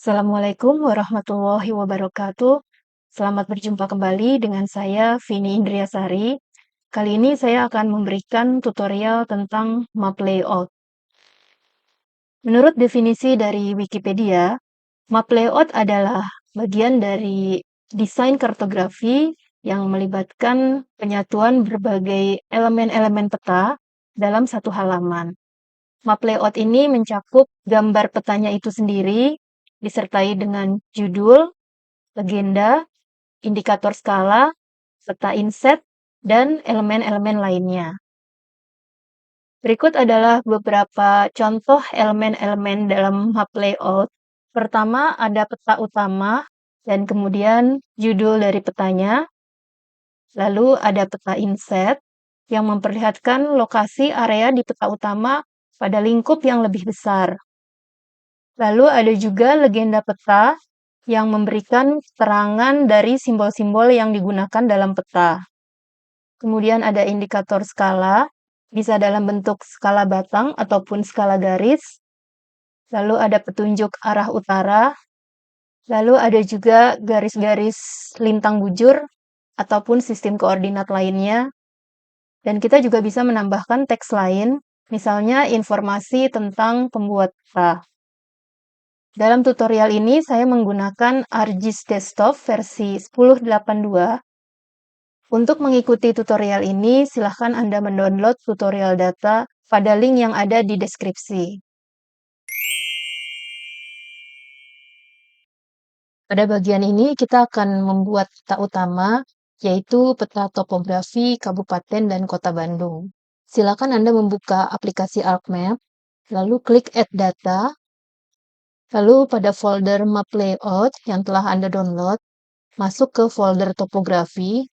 Assalamualaikum warahmatullahi wabarakatuh. Selamat berjumpa kembali dengan saya, Vini Indriasari. Kali ini saya akan memberikan tutorial tentang map layout. Menurut definisi dari Wikipedia, map layout adalah bagian dari desain kartografi yang melibatkan penyatuan berbagai elemen-elemen peta dalam satu halaman. Map layout ini mencakup gambar petanya itu sendiri, disertai dengan judul, legenda, indikator skala, peta inset, dan elemen-elemen lainnya. Berikut adalah beberapa contoh elemen-elemen dalam map layout. Pertama, ada peta utama, dan kemudian judul dari petanya. Lalu ada peta inset, yang memperlihatkan lokasi area di peta utama pada lingkup yang lebih besar. Lalu ada juga legenda peta, yang memberikan keterangan dari simbol-simbol yang digunakan dalam peta. Kemudian ada indikator skala, bisa dalam bentuk skala batang ataupun skala garis. Lalu ada petunjuk arah utara. Lalu ada juga garis-garis lintang bujur ataupun sistem koordinat lainnya. Dan kita juga bisa menambahkan teks lain, misalnya informasi tentang pembuat peta. Dalam tutorial ini saya menggunakan ArcGIS Desktop versi 10.82. Untuk mengikuti tutorial ini, silahkan Anda mendownload tutorial data pada link yang ada di deskripsi. Pada bagian ini kita akan membuat peta utama, yaitu peta topografi Kabupaten dan Kota Bandung. Silakan Anda membuka aplikasi ArcMap, lalu klik Add Data, lalu pada folder Map Layout yang telah Anda download, masuk ke folder topografi,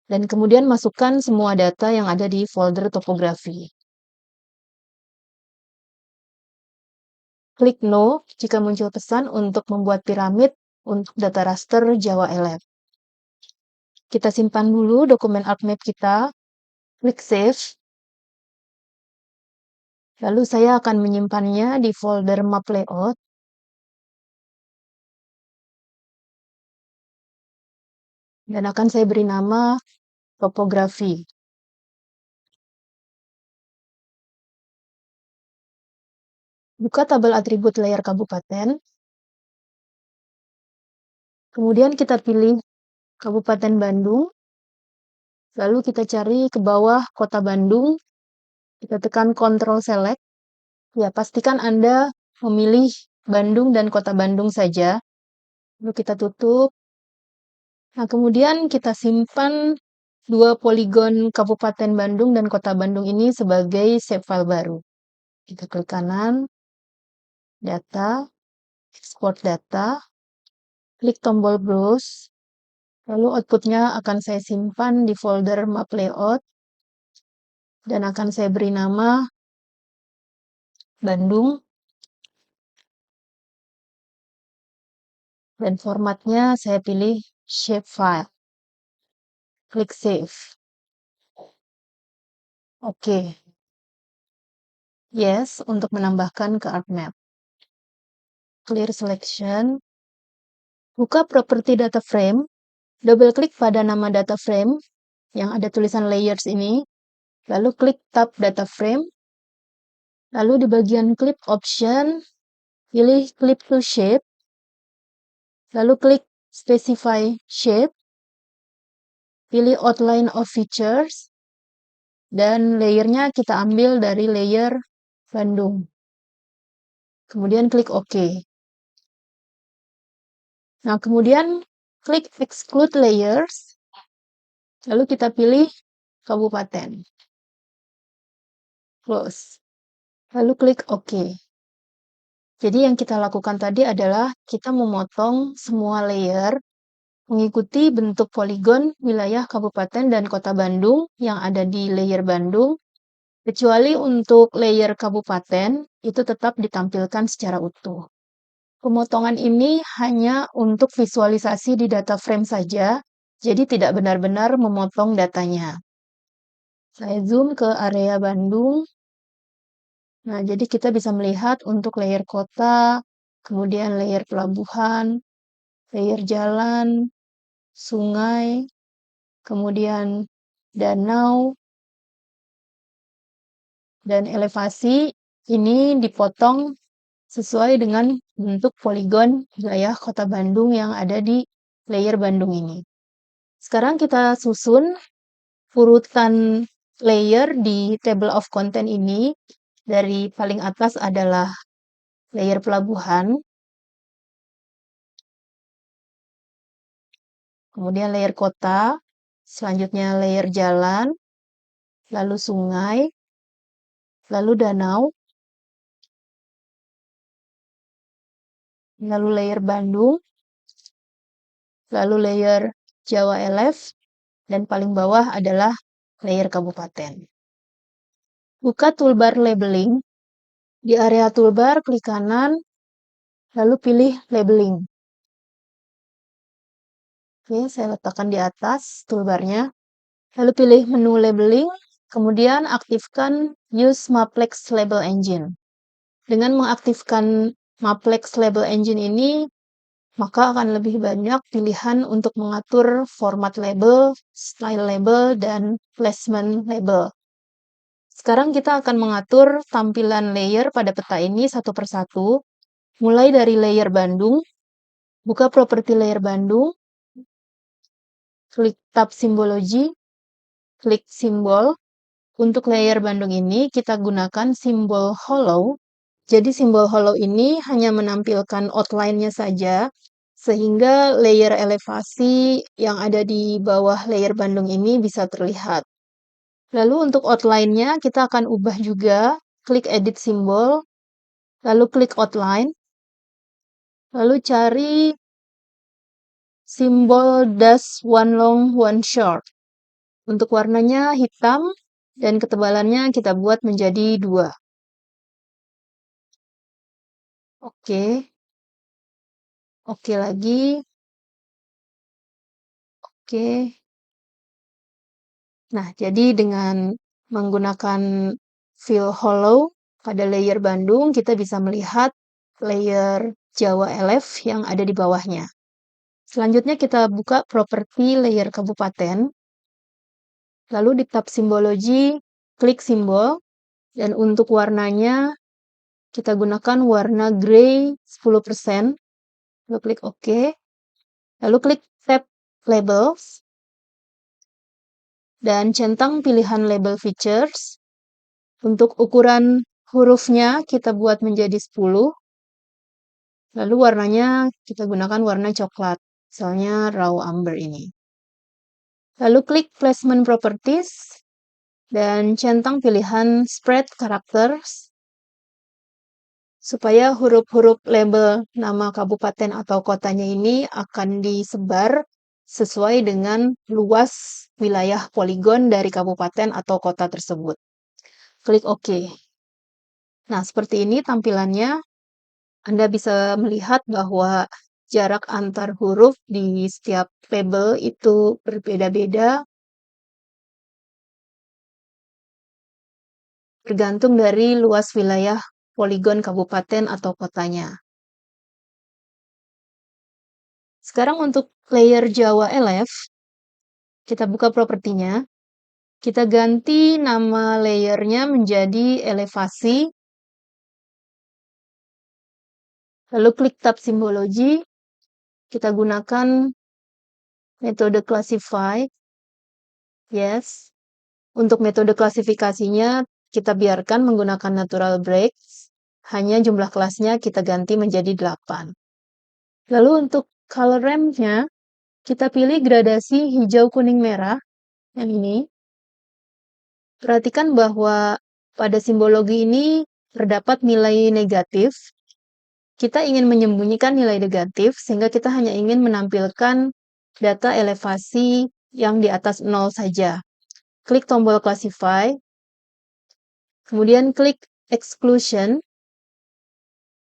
dan kemudian masukkan semua data yang ada di folder topografi. Klik No jika muncul pesan untuk membuat piramid untuk data raster Jawa Elef. Kita simpan dulu dokumen ArcMap kita, klik Save. Lalu saya akan menyimpannya di folder Map Layout. Dan akan saya beri nama topografi. Buka tabel atribut layer kabupaten. Kemudian kita pilih Kabupaten Bandung. Lalu kita cari ke bawah Kota Bandung. Kita tekan Ctrl Select. Ya, pastikan Anda memilih Bandung dan Kota Bandung saja. Lalu kita tutup. Nah, kemudian kita simpan dua poligon Kabupaten Bandung dan Kota Bandung ini sebagai save file baru. Kita klik kanan, data, export data, klik tombol browse, lalu outputnya akan saya simpan di folder map layout, dan akan saya beri nama Bandung, dan formatnya saya pilih shapefile. Klik save. Oke. Yes, untuk menambahkan ke ArcMap. Clear selection. Buka properti data frame. Double klik pada nama data frame yang ada tulisan layers ini. Lalu klik tab data frame. Lalu di bagian clip option, pilih clip to shape. Lalu klik specify shape. Pilih outline of features. Dan layernya kita ambil dari layer Bandung. Kemudian klik OK. Nah, kemudian klik exclude layers. Lalu kita pilih kabupaten. Close. Lalu klik OK. Jadi yang kita lakukan tadi adalah kita memotong semua layer mengikuti bentuk poligon wilayah Kabupaten dan Kota Bandung yang ada di layer Bandung, kecuali untuk layer Kabupaten itu tetap ditampilkan secara utuh. Pemotongan ini hanya untuk visualisasi di data frame saja, jadi tidak benar-benar memotong datanya. Saya zoom ke area Bandung. Nah, jadi kita bisa melihat untuk layer kota kemudian layer pelabuhan, layer jalan, sungai, kemudian danau, dan elevasi ini dipotong sesuai dengan bentuk poligon wilayah Kota Bandung yang ada di layer Bandung ini. Sekarang kita susun urutan layer di table of content ini. Dari paling atas adalah layer pelabuhan, kemudian layer kota, selanjutnya layer jalan, lalu sungai, lalu danau, lalu layer Bandung, lalu layer Jawa LF, dan paling bawah adalah layer kabupaten. Buka toolbar labeling. Di area toolbar, klik kanan, lalu pilih labeling. Oke, saya letakkan di atas toolbarnya. Lalu pilih menu labeling, kemudian aktifkan Use Maplex Label Engine. Dengan mengaktifkan Maplex Label Engine ini, maka akan lebih banyak pilihan untuk mengatur format label, style label, dan placement label. Sekarang kita akan mengatur tampilan layer pada peta ini satu persatu, mulai dari layer Bandung. Buka properti layer Bandung, klik tab simbologi, klik simbol. Untuk layer Bandung ini kita gunakan simbol hollow. Jadi simbol hollow ini hanya menampilkan outline-nya saja, sehingga layer elevasi yang ada di bawah layer Bandung ini bisa terlihat. Lalu untuk outline-nya kita akan ubah juga, klik edit simbol, lalu klik outline, lalu cari simbol dash one long one short. Untuk warnanya hitam dan ketebalannya kita buat menjadi 2. Oke. Oke lagi. Oke. Nah, jadi dengan menggunakan fill hollow pada layer Bandung, kita bisa melihat layer Jawa LF yang ada di bawahnya. Selanjutnya kita buka properti layer kabupaten. Lalu di tab simbologi, klik simbol. Dan untuk warnanya, kita gunakan warna gray 10%. Lalu klik OK. Lalu klik tab labels. Dan centang pilihan label features. Untuk ukuran hurufnya kita buat menjadi 10. Lalu warnanya kita gunakan warna coklat. Misalnya raw amber ini. Lalu klik placement properties. Dan centang pilihan spread characters. Supaya huruf-huruf label nama kabupaten atau kotanya ini akan disebar sesuai dengan luas wilayah poligon dari kabupaten atau kota tersebut. Klik OK. Nah, seperti ini tampilannya. Anda bisa melihat bahwa jarak antar huruf di setiap label itu berbeda-beda, tergantung dari luas wilayah poligon kabupaten atau kotanya. Sekarang untuk layer Jawa LF, kita buka propertinya. Kita ganti nama layernya menjadi elevasi. Lalu klik tab simbologi. Kita gunakan metode classify. Yes. Untuk metode klasifikasinya, kita biarkan menggunakan natural breaks. Hanya jumlah kelasnya kita ganti menjadi 8. Lalu untuk color ramp-nya, kita pilih gradasi hijau, kuning, merah. Yang ini. Perhatikan bahwa pada simbologi ini terdapat nilai negatif. Kita ingin menyembunyikan nilai negatif, sehingga kita hanya ingin menampilkan data elevasi yang di atas 0 saja. Klik tombol classify, kemudian klik exclusion.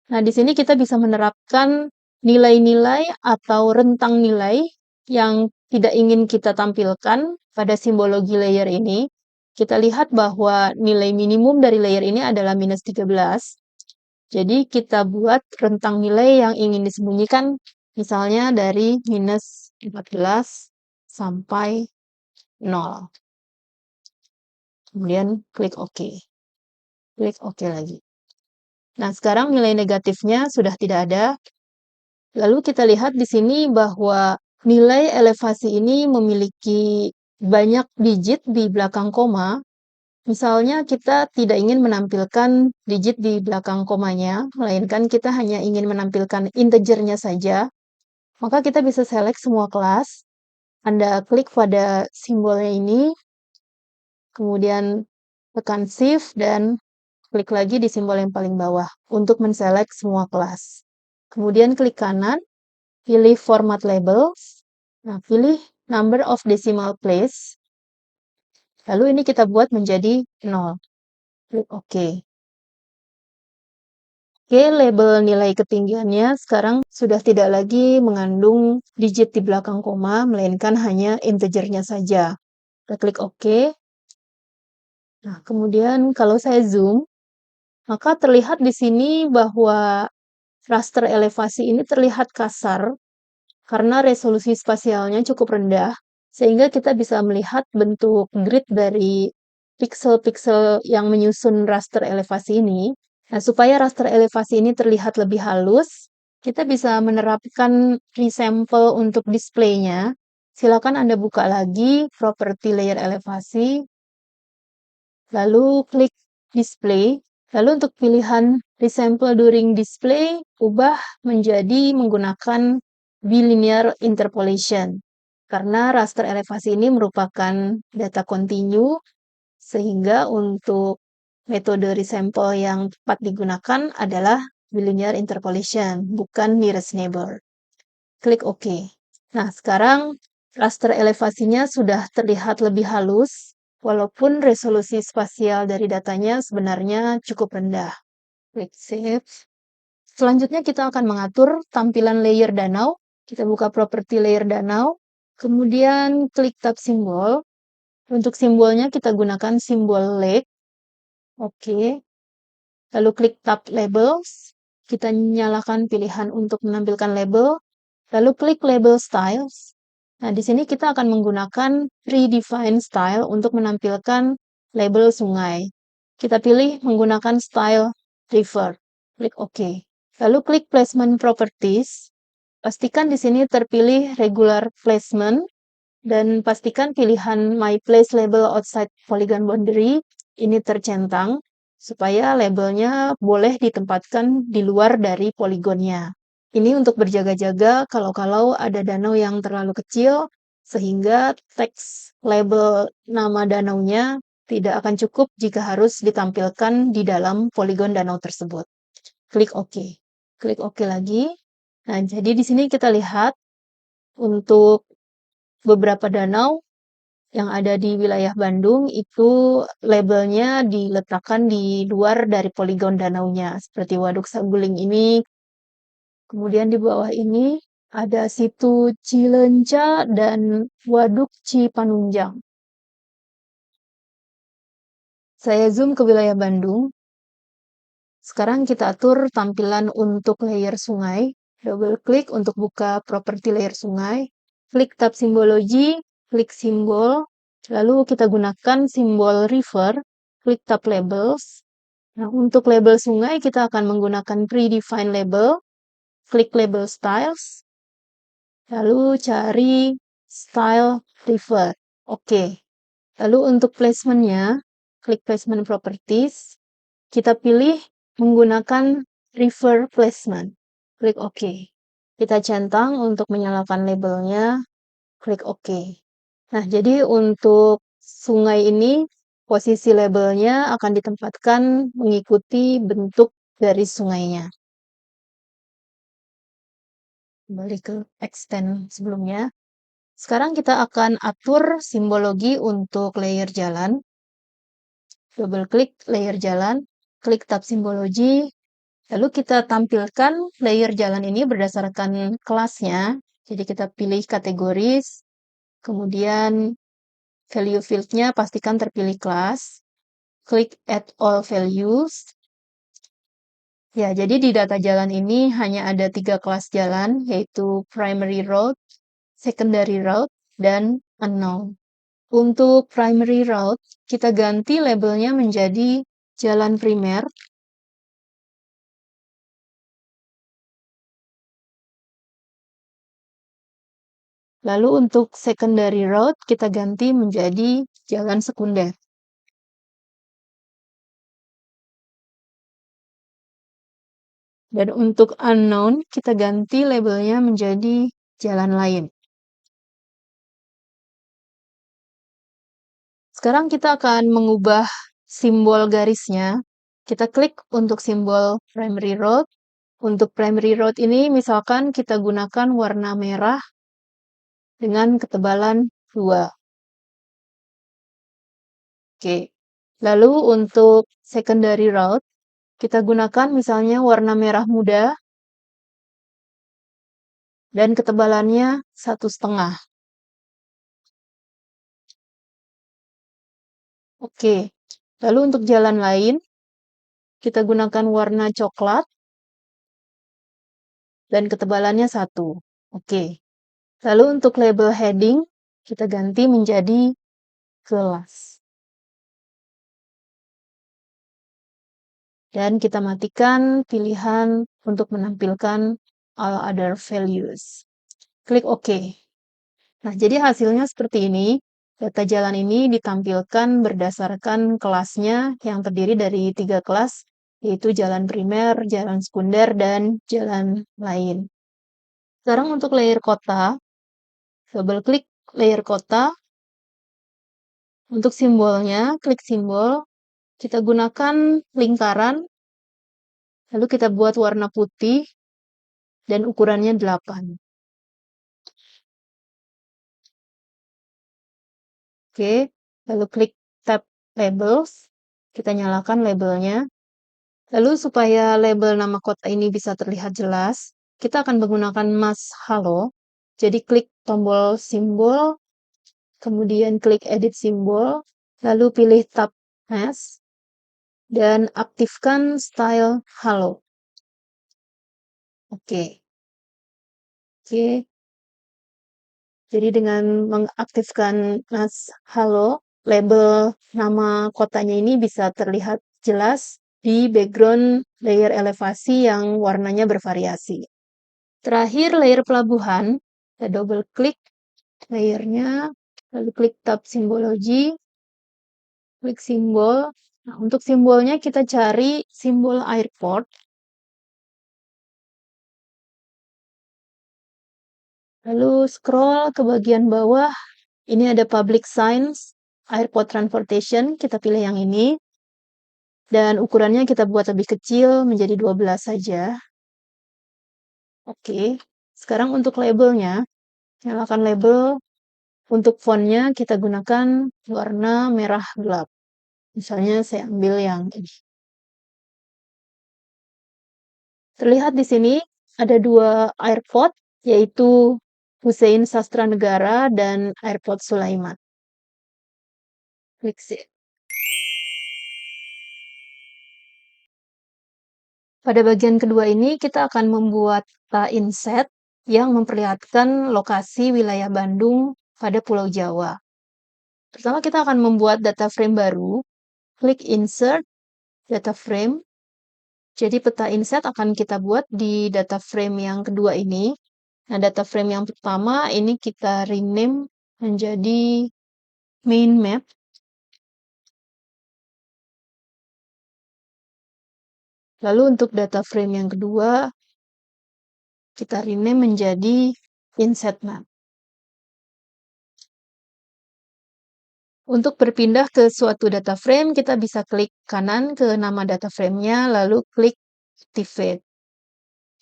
Nah, di sini kita bisa menerapkan nilai-nilai atau rentang nilai yang tidak ingin kita tampilkan pada simbologi layer ini. Kita lihat bahwa nilai minimum dari layer ini adalah -13. Jadi kita buat rentang nilai yang ingin disembunyikan, misalnya dari -14 sampai 0. Kemudian klik OK. Klik OK lagi. Nah, sekarang nilai negatifnya sudah tidak ada. Lalu kita lihat di sini bahwa nilai elevasi ini memiliki banyak digit di belakang koma. Misalnya kita tidak ingin menampilkan digit di belakang komanya, melainkan kita hanya ingin menampilkan integernya saja. Maka kita bisa select semua kelas. Anda klik pada simbolnya ini, kemudian tekan Shift dan klik lagi di simbol yang paling bawah untuk menselect semua kelas. Kemudian klik kanan, pilih Format Labels. Nah, pilih Number of Decimal Place. Lalu ini kita buat menjadi 0. Klik OK. Oke, label nilai ketinggiannya sekarang sudah tidak lagi mengandung digit di belakang koma, melainkan hanya integernya saja. Kita klik OK. Nah, kemudian kalau saya zoom, maka terlihat di sini bahwa raster elevasi ini terlihat kasar karena resolusi spasialnya cukup rendah, sehingga kita bisa melihat bentuk grid dari piksel-piksel yang menyusun raster elevasi ini. Nah, supaya raster elevasi ini terlihat lebih halus, kita bisa menerapkan resample untuk displaynya. Silakan Anda buka lagi properti layer elevasi, lalu klik display, lalu untuk pilihan resample during display, ubah menjadi menggunakan bilinear interpolation. Karena raster elevasi ini merupakan data kontinu, sehingga untuk metode resample yang tepat digunakan adalah bilinear interpolation, bukan nearest neighbor. Klik OK. Nah, sekarang raster elevasinya sudah terlihat lebih halus, walaupun resolusi spasial dari datanya sebenarnya cukup rendah. Klik Save. Selanjutnya kita akan mengatur tampilan layer danau. Kita buka properti layer danau, kemudian klik tab simbol. Untuk simbolnya kita gunakan simbol lake. Oke. Lalu klik tab labels. Kita nyalakan pilihan untuk menampilkan label. Lalu klik label styles. Nah, di sini kita akan menggunakan predefined style untuk menampilkan label sungai. Kita pilih menggunakan style river. Klik OK. Lalu klik placement properties. Pastikan di sini terpilih regular placement dan pastikan pilihan My Place Label Outside Polygon Boundary ini tercentang supaya labelnya boleh ditempatkan di luar dari poligonnya. Ini untuk berjaga-jaga kalau ada danau yang terlalu kecil sehingga teks label nama danaunya tidak akan cukup jika harus ditampilkan di dalam poligon danau tersebut. Klik OK. Klik OK lagi. Nah, jadi di sini kita lihat untuk beberapa danau yang ada di wilayah Bandung itu labelnya diletakkan di luar dari poligon danaunya, seperti Waduk Saguling ini. Kemudian di bawah ini ada situ Cileunca dan Waduk Cipanunjang. Saya zoom ke wilayah Bandung. Sekarang kita atur tampilan untuk layer sungai. Double klik untuk buka properti layer sungai. Klik tab simbologi, klik simbol, lalu kita gunakan simbol river, klik tab labels. Nah, untuk label sungai kita akan menggunakan predefined label, klik label styles, lalu cari style river. Oke. Lalu untuk placementnya, klik placement properties, kita pilih menggunakan river placement. Klik OK. Kita centang untuk menyalakan labelnya, klik OK. Nah, jadi untuk sungai ini, posisi labelnya akan ditempatkan mengikuti bentuk dari sungainya. Kembali ke extend sebelumnya. Sekarang kita akan atur simbologi untuk layer jalan. Double klik layer jalan, klik tab simbologi, lalu kita tampilkan layer jalan ini berdasarkan kelasnya. Jadi kita pilih kategoris, kemudian value field-nya pastikan terpilih kelas, klik add all values, Ya, jadi di data jalan ini hanya ada 3 kelas jalan, yaitu primary road, secondary road, dan unknown. Untuk primary road, kita ganti labelnya menjadi jalan primer. Lalu untuk secondary road, kita ganti menjadi jalan sekunder. Dan untuk unknown, kita ganti labelnya menjadi jalan lain. Sekarang kita akan mengubah simbol garisnya. Kita klik untuk simbol primary road. Untuk primary road ini, misalkan kita gunakan warna merah dengan ketebalan 2. Oke. Lalu untuk secondary road, kita gunakan misalnya warna merah muda dan ketebalannya 1,5. Oke. Lalu untuk jalan lain, kita gunakan warna coklat dan ketebalannya 1. Oke. Lalu untuk label heading, kita ganti menjadi kelas. Dan kita matikan pilihan untuk menampilkan all other values. Klik OK. Nah, jadi hasilnya seperti ini. Data jalan ini ditampilkan berdasarkan kelasnya yang terdiri dari 3 kelas, yaitu jalan primer, jalan sekunder, dan jalan lain. Sekarang untuk layer kota, double klik layer kota. Untuk simbolnya, klik simbol. Kita gunakan lingkaran, lalu kita buat warna putih, dan ukurannya 8. Oke, lalu klik tab labels, kita nyalakan labelnya. Lalu supaya label nama kota ini bisa terlihat jelas, kita akan menggunakan mask halo. Jadi klik tombol simbol, kemudian klik edit simbol, lalu pilih tab mask, dan aktifkan style halo. Oke. Oke. Jadi dengan mengaktifkan mask halo, label nama kotanya ini bisa terlihat jelas di background layer elevasi yang warnanya bervariasi. Terakhir, layer pelabuhan. Kita double klik layernya, lalu klik tab simbologi, klik simbol. Nah, untuk simbolnya kita cari simbol airport. Lalu scroll ke bagian bawah. Ini ada public signs, airport transportation, kita pilih yang ini. Dan ukurannya kita buat lebih kecil menjadi 12 saja. Oke. Sekarang untuk labelnya, nyalakan label. Untuk fontnya kita gunakan warna merah gelap. Misalnya saya ambil yang ini. Terlihat di sini ada 2 airport, yaitu Hussein Sastra Negara dan Airport Sulaiman. Klik save. Pada bagian kedua ini kita akan membuat data inset yang memperlihatkan lokasi wilayah Bandung pada Pulau Jawa. Pertama kita akan membuat data frame baru. Klik insert, data frame. Jadi peta inset akan kita buat di data frame yang kedua ini. Nah, data frame yang pertama ini kita rename menjadi main map. Lalu untuk data frame yang kedua, kita rename menjadi inset map. Untuk berpindah ke suatu data frame, kita bisa klik kanan ke nama data frame-nya, lalu klik activate.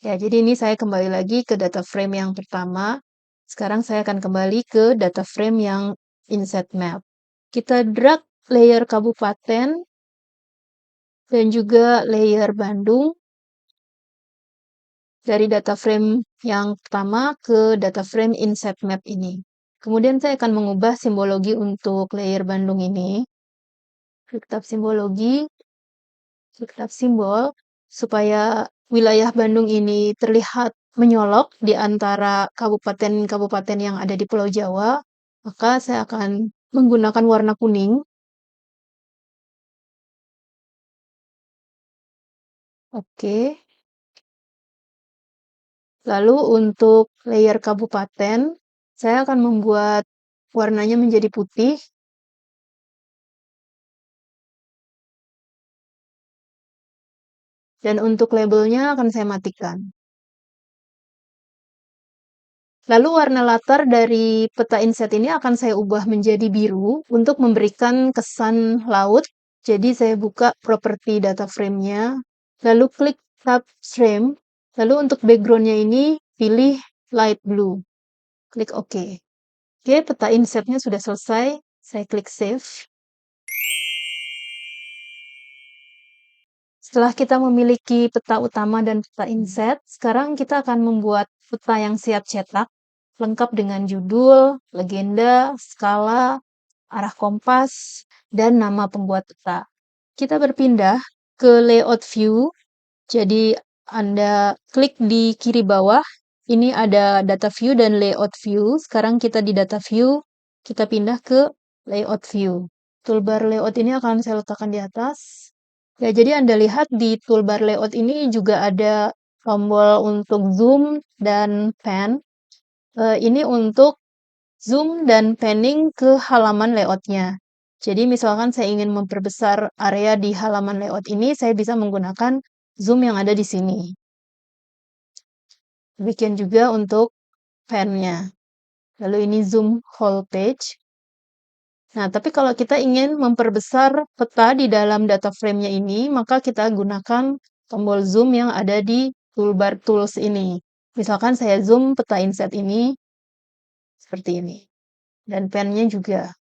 Ya, jadi ini saya kembali lagi ke data frame yang pertama. Sekarang saya akan kembali ke data frame yang inset map. Kita drag layer kabupaten dan juga layer Bandung dari data frame yang pertama ke data frame inset map ini. Kemudian saya akan mengubah simbologi untuk layer Bandung ini. Klik tab simbologi, klik tab simbol. supaya wilayah Bandung ini terlihat menyolok di antara kabupaten-kabupaten yang ada di Pulau Jawa, maka saya akan menggunakan warna kuning. Oke. Lalu untuk layer kabupaten, saya akan membuat warnanya menjadi putih. Dan untuk labelnya akan saya matikan. Lalu warna latar dari peta inset ini akan saya ubah menjadi biru untuk memberikan kesan laut. Jadi saya buka properti data frame-nya, lalu klik tab frame, lalu untuk background-nya ini pilih light blue. Klik OK. Oke, peta insetnya sudah selesai. Saya klik save. Setelah kita memiliki peta utama dan peta inset, sekarang kita akan membuat peta yang siap cetak, lengkap dengan judul, legenda, skala, arah kompas, dan nama pembuat peta. Kita berpindah ke layout view, jadi Anda klik di kiri bawah, ini ada data view dan layout view. Sekarang kita di data view, kita pindah ke layout view. Toolbar layout ini akan saya letakkan di atas. Ya, jadi Anda lihat di toolbar layout ini juga ada tombol untuk zoom dan pan. Ini untuk zoom dan panning ke halaman layoutnya. Jadi misalkan saya ingin memperbesar area di halaman layout ini, saya bisa menggunakan zoom yang ada di sini. Demikian juga untuk pan-nya. Lalu ini zoom whole page. Nah, tapi kalau kita ingin memperbesar peta di dalam data frame-nya ini, maka kita gunakan tombol zoom yang ada di toolbar tools ini. Misalkan saya zoom peta inset ini seperti ini. Dan pen-nya juga.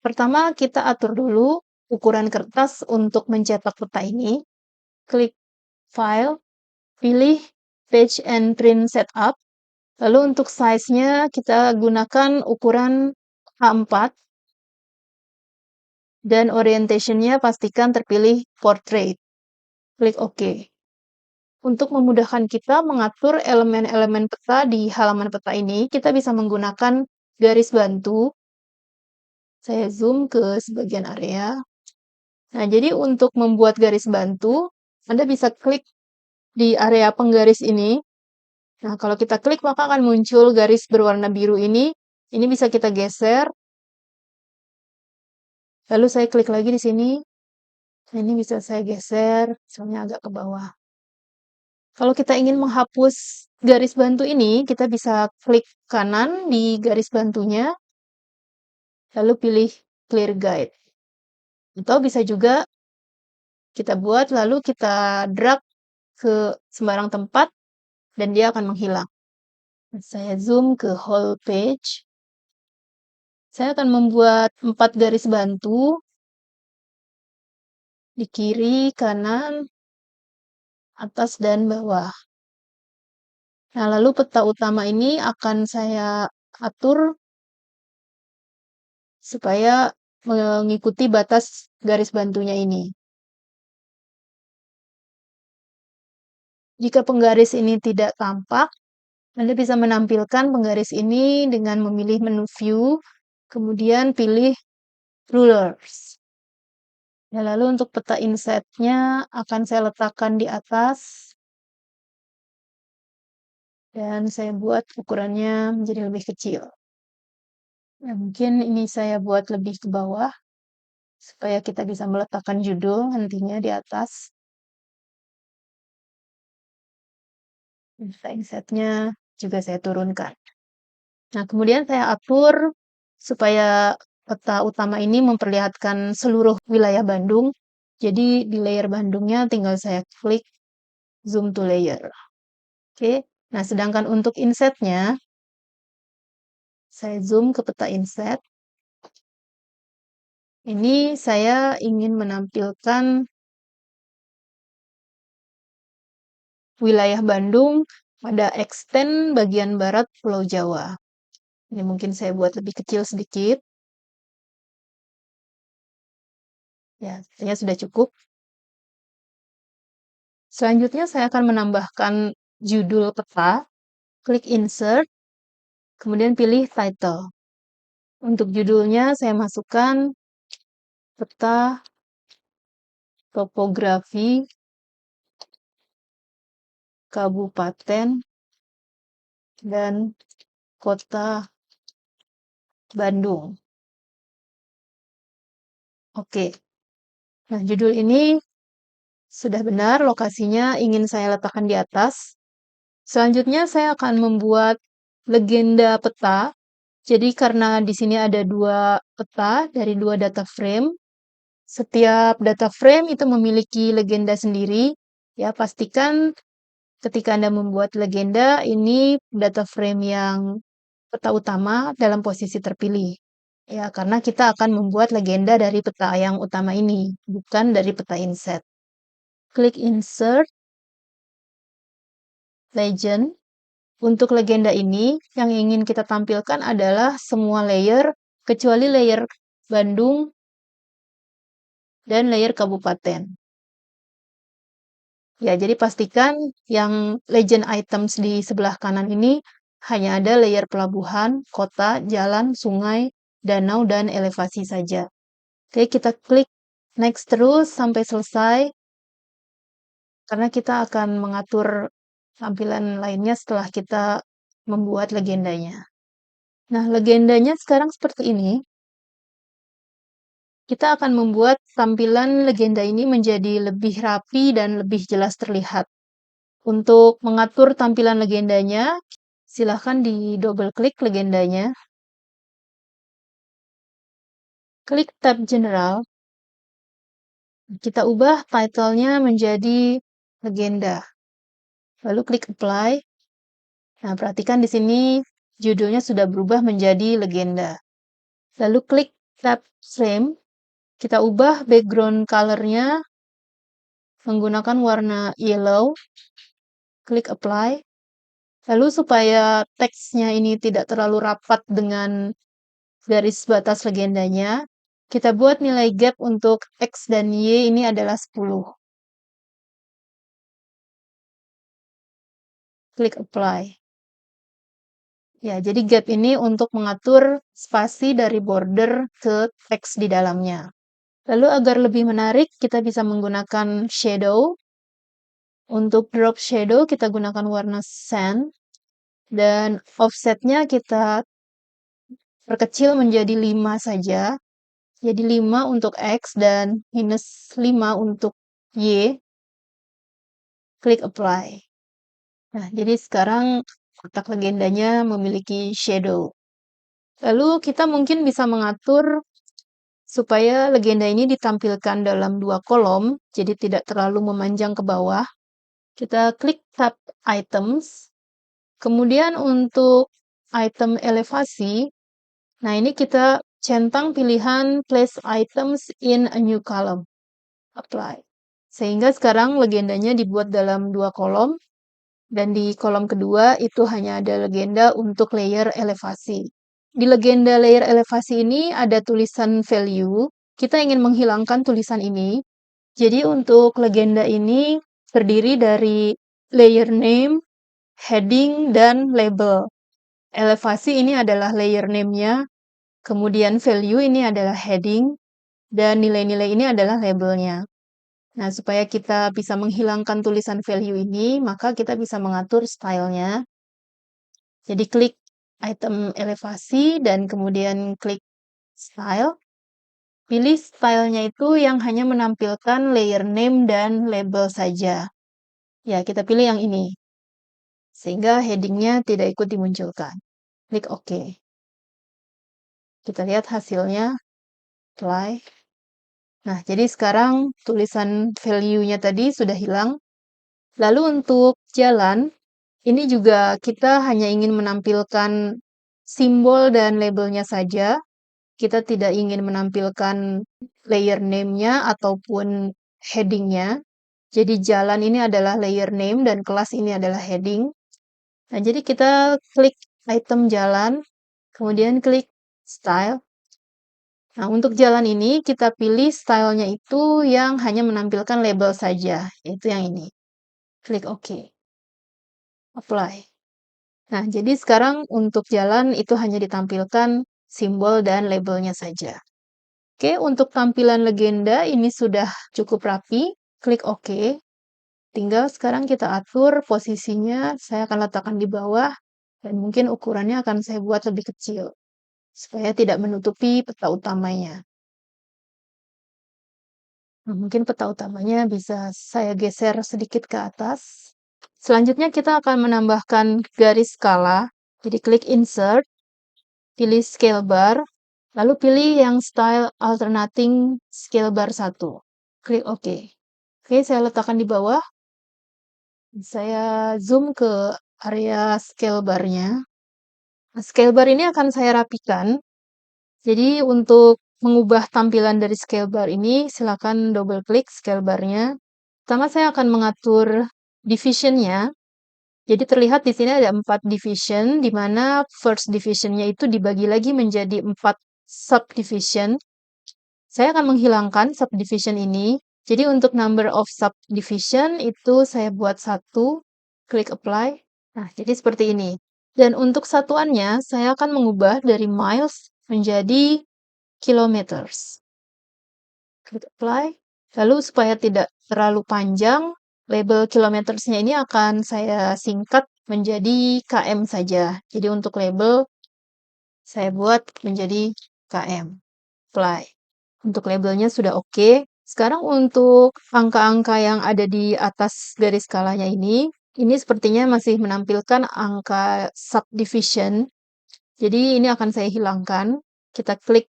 Pertama, kita atur dulu ukuran kertas untuk mencetak peta ini. Klik File, pilih Page and Print Setup. Lalu untuk size-nya kita gunakan ukuran A4. Dan orientation-nya pastikan terpilih Portrait. Klik OK. Untuk memudahkan kita mengatur elemen-elemen peta di halaman peta ini, kita bisa menggunakan garis bantu. Saya zoom ke sebagian area. Nah, jadi untuk membuat garis bantu, Anda bisa klik di area penggaris ini. Nah, kalau kita klik, maka akan muncul garis berwarna biru ini. Ini bisa kita geser. Lalu saya klik lagi di sini. Nah, ini bisa saya geser, misalnya agak ke bawah. Kalau kita ingin menghapus garis bantu ini, kita bisa klik kanan di garis bantunya, lalu pilih Clear Guide. Atau bisa juga kita buat, lalu kita drag ke sembarang tempat, dan dia akan menghilang. Saya zoom ke whole page. Saya akan membuat 4 garis bantu di kiri, kanan, atas, dan bawah. Nah, lalu peta utama ini akan saya atur supaya mengikuti batas garis bantunya ini. Jika penggaris ini tidak tampak, Anda bisa menampilkan penggaris ini dengan memilih menu View, kemudian pilih Rulers. Ya, lalu untuk peta inset-nya akan saya letakkan di atas, dan saya buat ukurannya menjadi lebih kecil. Ya, mungkin ini saya buat lebih ke bawah, supaya kita bisa meletakkan judul nantinya di atas. Peta inset-nya juga saya turunkan. Nah, kemudian saya atur supaya peta utama ini memperlihatkan seluruh wilayah Bandung. Jadi di layer Bandungnya tinggal saya klik zoom to layer. Oke. Nah, sedangkan untuk insetnya, saya zoom ke peta inset. Ini saya ingin menampilkan wilayah Bandung pada extend bagian barat Pulau Jawa. Ini mungkin saya buat lebih kecil sedikit. Ya, sepertinya sudah cukup. Selanjutnya saya akan menambahkan judul peta, klik Insert, kemudian pilih Title. Untuk judulnya saya masukkan peta topografi Kabupaten dan Kota Bandung. Oke. Nah, judul ini sudah benar, lokasinya ingin saya letakkan di atas. Selanjutnya saya akan membuat legenda peta. Jadi karena di sini ada 2 peta dari 2 data frame, setiap data frame itu memiliki legenda sendiri. Ya, pastikan ketika Anda membuat legenda, ini data frame yang peta utama dalam posisi terpilih. Ya, karena kita akan membuat legenda dari peta yang utama ini, bukan dari peta inset. Klik Insert, Legend. Untuk legenda ini, yang ingin kita tampilkan adalah semua layer, kecuali layer Bandung dan layer kabupaten. Ya, jadi pastikan yang legend items di sebelah kanan ini hanya ada layer pelabuhan, kota, jalan, sungai, danau, dan elevasi saja. Oke, kita klik next terus sampai selesai, karena kita akan mengatur tampilan lainnya setelah kita membuat legendanya. Nah, legendanya sekarang seperti ini. Kita akan membuat tampilan legenda ini menjadi lebih rapi dan lebih jelas terlihat. Untuk mengatur tampilan legendanya, silahkan di double klik legendanya. Klik tab General. Kita ubah title-nya menjadi legenda. Lalu klik Apply. Nah, perhatikan di sini judulnya sudah berubah menjadi legenda. Lalu klik tab Frame. Kita ubah background color-nya menggunakan warna yellow. Klik Apply. Lalu supaya teksnya ini tidak terlalu rapat dengan garis batas legendanya, kita buat nilai gap untuk X dan Y ini adalah 10. Klik Apply. Ya, jadi gap ini untuk mengatur spasi dari border ke teks di dalamnya. Lalu agar lebih menarik, kita bisa menggunakan shadow. Untuk drop shadow, kita gunakan warna sand. Dan offsetnya kita perkecil menjadi 5 saja. Jadi 5 untuk X dan minus 5 untuk Y. Klik Apply. Nah, jadi sekarang kotak legendanya memiliki shadow. Lalu kita mungkin bisa mengatur supaya legenda ini ditampilkan dalam 2 kolom, jadi tidak terlalu memanjang ke bawah. Kita klik tab Items. Kemudian untuk item elevasi, nah ini kita centang pilihan Place Items in a New Column. Apply. Sehingga sekarang legendanya dibuat dalam 2 kolom, dan di kolom kedua itu hanya ada legenda untuk layer elevasi. Di legenda layer elevasi ini ada tulisan value. Kita ingin menghilangkan tulisan ini. Jadi untuk legenda ini terdiri dari layer name, heading, dan label. Elevasi ini adalah layer name-nya, kemudian value ini adalah heading, dan nilai-nilai ini adalah labelnya. Nah, supaya kita bisa menghilangkan tulisan value ini, maka kita bisa mengatur stylenya. Jadi klik item elevasi dan kemudian klik style. Pilih stylenya itu yang hanya menampilkan layer name dan label saja. Ya, kita pilih yang ini. Sehingga headingnya tidak ikut dimunculkan. Klik OK. Kita lihat hasilnya. Apply. Nah, jadi sekarang tulisan value-nya tadi sudah hilang. Lalu untuk jalan, ini juga kita hanya ingin menampilkan simbol dan labelnya saja. Kita tidak ingin menampilkan layer name-nya ataupun heading-nya. Jadi jalan ini adalah layer name dan kelas ini adalah heading. Nah, jadi kita klik item jalan, kemudian klik style. Nah, untuk jalan ini kita pilih stylenya itu yang hanya menampilkan label saja, yaitu yang ini. klik OK. Apply. Nah, jadi sekarang untuk jalan itu hanya ditampilkan simbol dan labelnya saja. Oke, untuk tampilan legenda ini sudah cukup rapi. Klik OK. Tinggal sekarang kita atur posisinya, saya akan letakkan di bawah, dan mungkin ukurannya akan saya buat lebih kecil, supaya tidak menutupi peta utamanya. Nah, mungkin peta utamanya bisa saya geser sedikit ke atas. Selanjutnya kita akan menambahkan garis skala. Jadi klik Insert, pilih Scale Bar, lalu pilih yang Style Alternating Scale Bar 1. Klik OK. Oke, saya letakkan di bawah. Saya zoom ke area scale bar-nya. Nah, scale bar ini akan saya rapikan. Jadi untuk mengubah tampilan dari scale bar ini, silakan double klik scale bar-nya. Pertama saya akan mengatur division-nya. Jadi terlihat di sini ada 4 division, di mana first division-nya itu dibagi lagi menjadi 4 subdivision. Saya akan menghilangkan subdivision ini. Jadi untuk number of subdivision itu saya buat 1, klik apply. Nah, jadi seperti ini. Dan untuk satuannya, saya akan mengubah dari miles menjadi kilometers. Klik apply. Lalu supaya tidak terlalu panjang, label kilometersnya ini akan saya singkat menjadi km saja. Jadi untuk label, saya buat menjadi km. Apply. Untuk labelnya sudah oke. Sekarang untuk angka-angka yang ada di atas garis skalanya ini sepertinya masih menampilkan angka subdivision. Jadi ini akan saya hilangkan. Kita klik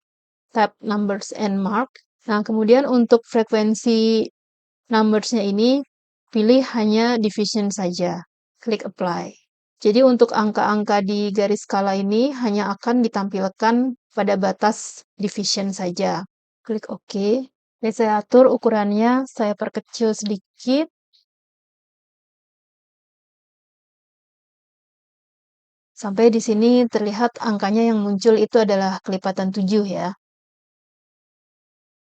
tab Numbers and Mark. Nah, kemudian untuk frekuensi numbers-nya ini, pilih hanya division saja. Klik Apply. Jadi untuk angka-angka di garis skala ini hanya akan ditampilkan pada batas division saja. Klik OK. Jadi saya atur ukurannya, saya perkecil sedikit. Sampai di sini terlihat angkanya yang muncul itu adalah kelipatan 7 ya.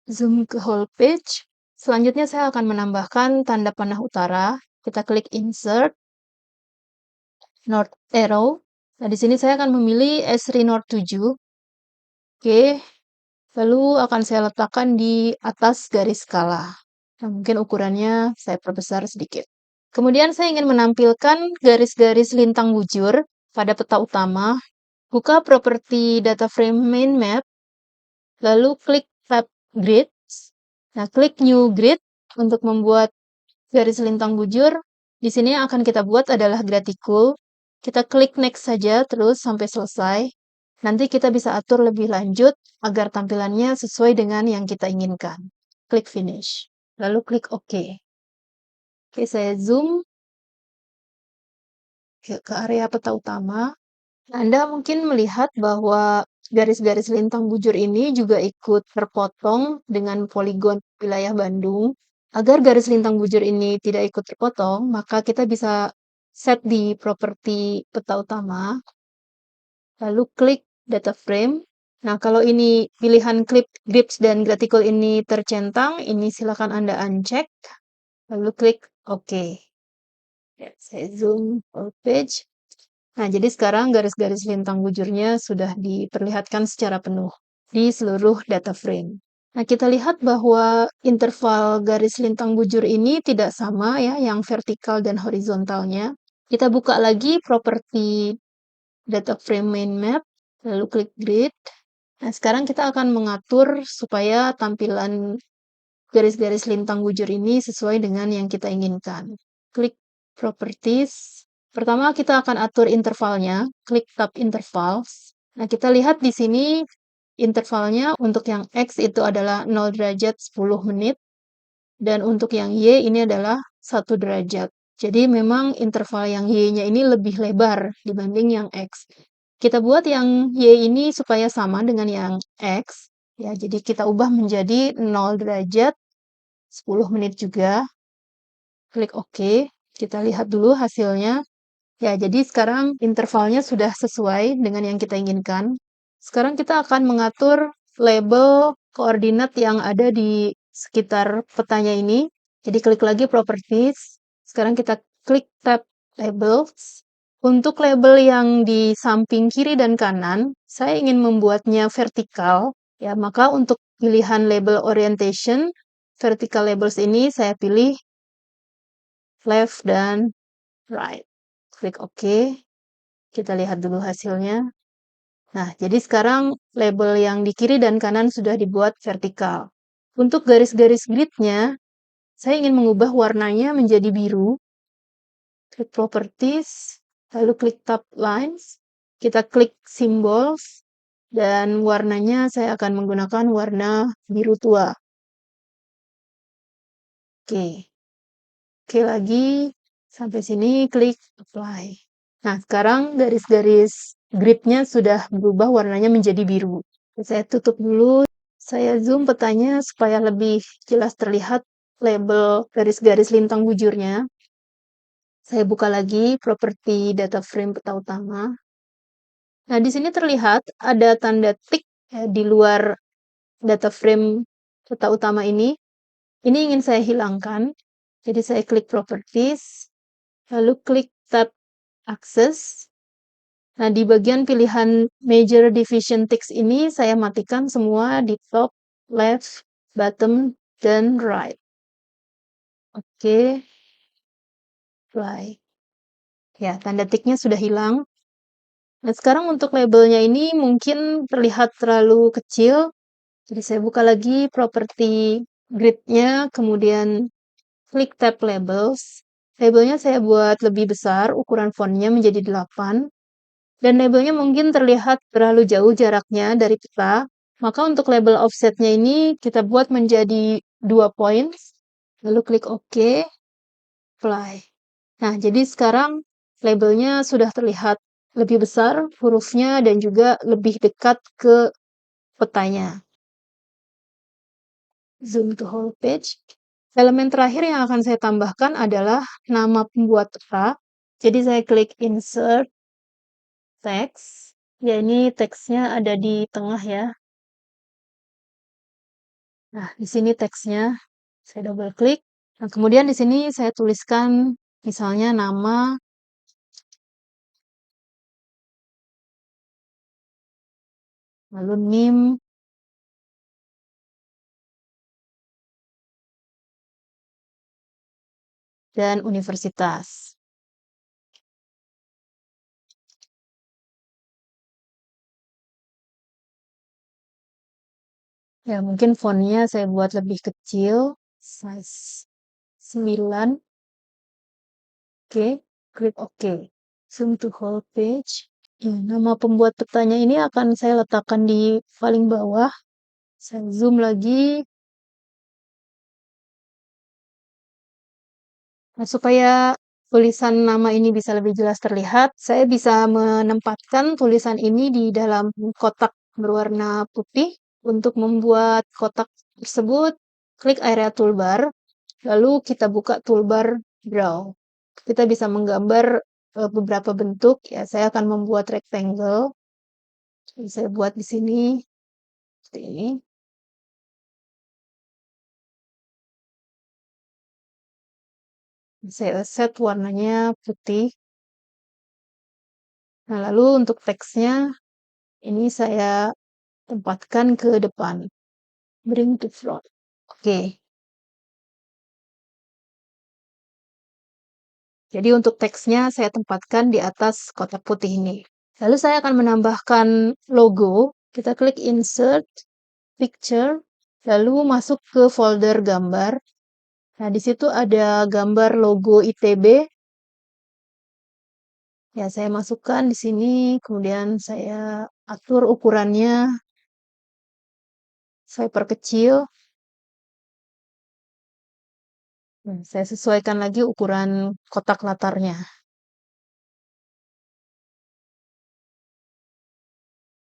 Zoom ke whole page. Selanjutnya saya akan menambahkan tanda panah utara. Kita klik Insert, North Arrow. Nah, di sini saya akan memilih Esri North 7. Oke, lalu akan saya letakkan di atas garis skala. Nah, mungkin ukurannya saya perbesar sedikit. Kemudian saya ingin menampilkan garis-garis lintang bujur pada peta utama. Buka properti data frame main map, lalu klik tab grids. Nah, klik new grid untuk membuat garis lintang bujur. Di sini yang akan kita buat adalah graticule. Kita klik next saja terus sampai selesai. Nanti kita bisa atur lebih lanjut agar tampilannya sesuai dengan yang kita inginkan. Klik finish. Lalu klik OK. Oke, saya zoom ke area peta utama. Anda mungkin melihat bahwa garis-garis lintang bujur ini juga ikut terpotong dengan poligon wilayah Bandung. Agar garis lintang bujur ini tidak ikut terpotong, maka kita bisa set di properti peta utama, lalu klik data frame. Nah, kalau ini pilihan clip, grips, dan graticule ini tercentang, ini silakan Anda uncheck, lalu klik OK. Ya, saya zoom full page. Nah, jadi sekarang garis-garis lintang bujurnya sudah diperlihatkan secara penuh di seluruh data frame. Nah, kita lihat bahwa interval garis lintang bujur ini tidak sama ya, yang vertikal dan horizontalnya. Kita buka lagi properti data frame main map, lalu klik grid. Nah, sekarang kita akan mengatur supaya tampilan garis-garis lintang bujur ini sesuai dengan yang kita inginkan. Klik properties. Pertama kita akan atur intervalnya, klik tab intervals. Nah, kita lihat di sini intervalnya untuk yang X itu adalah 0 derajat 10 menit, dan untuk yang Y ini adalah 1 derajat. Jadi memang interval yang Y-nya ini lebih lebar dibanding yang X. Kita buat yang Y ini supaya sama dengan yang X. Ya, jadi kita ubah menjadi 0 derajat 10 menit juga. Klik OK. Kita lihat dulu hasilnya. Ya, jadi sekarang intervalnya sudah sesuai dengan yang kita inginkan. Sekarang kita akan mengatur label koordinat yang ada di sekitar petanya ini. Jadi klik lagi properties. Sekarang kita klik tab Labels. Untuk label yang di samping kiri dan kanan, saya ingin membuatnya vertikal, ya, maka untuk pilihan label orientation, vertical labels ini saya pilih left dan right. Klik OK. Kita lihat dulu hasilnya. Nah, jadi sekarang label yang di kiri dan kanan sudah dibuat vertikal. Untuk garis-garis gridnya, saya ingin mengubah warnanya menjadi biru. Klik Properties, lalu klik Tab Lines, kita klik Symbols, dan warnanya saya akan menggunakan warna biru tua. Oke. Oke lagi, sampai sini klik Apply. Nah, sekarang garis-garis gridnya sudah berubah warnanya menjadi biru. Saya tutup dulu, saya zoom petanya supaya lebih jelas terlihat label garis-garis lintang bujurnya. Saya buka lagi properti data frame peta utama. Nah, di sini terlihat ada tanda tik ya, di luar data frame peta utama ini. Ini ingin saya hilangkan. Jadi saya klik Properties, lalu klik Tab Access. Nah, di bagian pilihan Major Division Text ini saya matikan semua di top, left, bottom, dan right. Oke. Apply. Ya, tanda tiknya sudah hilang. Nah, sekarang untuk labelnya ini mungkin terlihat terlalu kecil. Jadi saya buka lagi properti grid-nya, kemudian klik tab labels. Labelnya saya buat lebih besar, ukuran fontnya menjadi 8. Dan labelnya mungkin terlihat terlalu jauh jaraknya dari peta. Maka untuk label offsetnya ini kita buat menjadi 2 points. Lalu klik OK, apply. Nah, jadi sekarang labelnya sudah terlihat lebih besar hurufnya dan juga lebih dekat ke petanya. Zoom to whole page. Elemen terakhir yang akan saya tambahkan adalah nama pembuat peta. Jadi saya klik Insert Text. Ya, ini teksnya ada di tengah ya. Nah, di sini teksnya saya double klik. Nah, kemudian di sini saya tuliskan misalnya nama, lalu NIM, dan universitas. Ya, mungkin fontnya saya buat lebih kecil, size 9. Oke, klik OK. Zoom to whole page. Ya, nama pembuat petanya ini akan saya letakkan di paling bawah. Saya zoom lagi. Nah, supaya tulisan nama ini bisa lebih jelas terlihat, saya bisa menempatkan tulisan ini di dalam kotak berwarna putih. Untuk membuat kotak tersebut, klik area toolbar, lalu kita buka toolbar Draw. Kita bisa menggambar beberapa bentuk, ya saya akan membuat rectangle. Jadi saya buat di sini, seperti ini. Saya set warnanya putih. Nah, lalu untuk teksnya, ini saya tempatkan ke depan. Bring to front. Oke. Jadi untuk teksnya saya tempatkan di atas kotak putih ini. Lalu saya akan menambahkan logo. Kita klik Insert, Picture, lalu masuk ke folder gambar. Nah, di situ ada gambar logo ITB. Ya, saya masukkan di sini, kemudian saya atur ukurannya. Saya perkecil. Saya sesuaikan lagi ukuran kotak latarnya.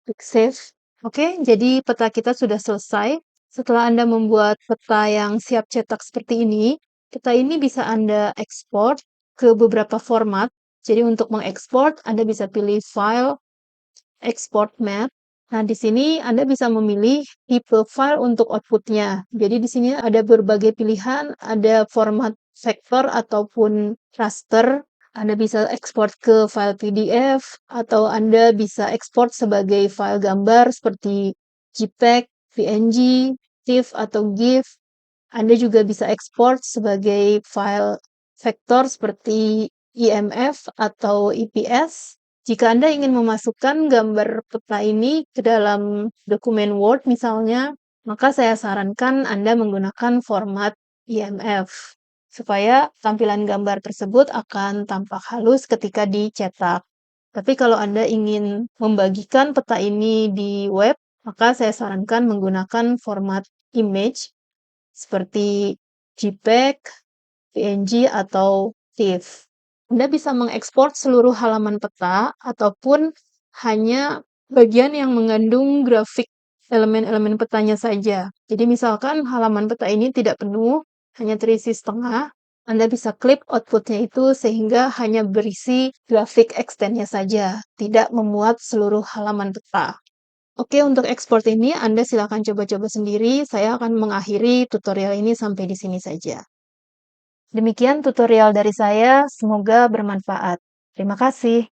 Klik Save. Oke, jadi peta kita sudah selesai. Setelah Anda membuat peta yang siap cetak seperti ini, peta ini bisa Anda ekspor ke beberapa format. Jadi untuk mengekspor, Anda bisa pilih File, Export Map. Nah, di sini Anda bisa memilih tipe file untuk outputnya. Jadi di sini ada berbagai pilihan, ada format vektor ataupun raster, Anda bisa ekspor ke file PDF, atau Anda bisa ekspor sebagai file gambar seperti JPEG, PNG, TIFF, atau GIF. Anda juga bisa ekspor sebagai file vektor seperti IMF atau IPS. Jika Anda ingin memasukkan gambar peta ini ke dalam dokumen Word misalnya, maka saya sarankan Anda menggunakan format IMF, supaya tampilan gambar tersebut akan tampak halus ketika dicetak. Tapi kalau Anda ingin membagikan peta ini di web, maka saya sarankan menggunakan format image seperti JPEG, PNG, atau TIFF. Anda bisa mengekspor seluruh halaman peta ataupun hanya bagian yang mengandung grafik elemen-elemen petanya saja. Jadi misalkan halaman peta ini tidak penuh, hanya terisi setengah, Anda bisa klik outputnya itu sehingga hanya berisi grafik extend-nya saja, tidak memuat seluruh halaman peta. Oke, untuk ekspor ini Anda silakan coba-coba sendiri. Saya akan mengakhiri tutorial ini sampai di sini saja. Demikian tutorial dari saya, semoga bermanfaat. Terima kasih.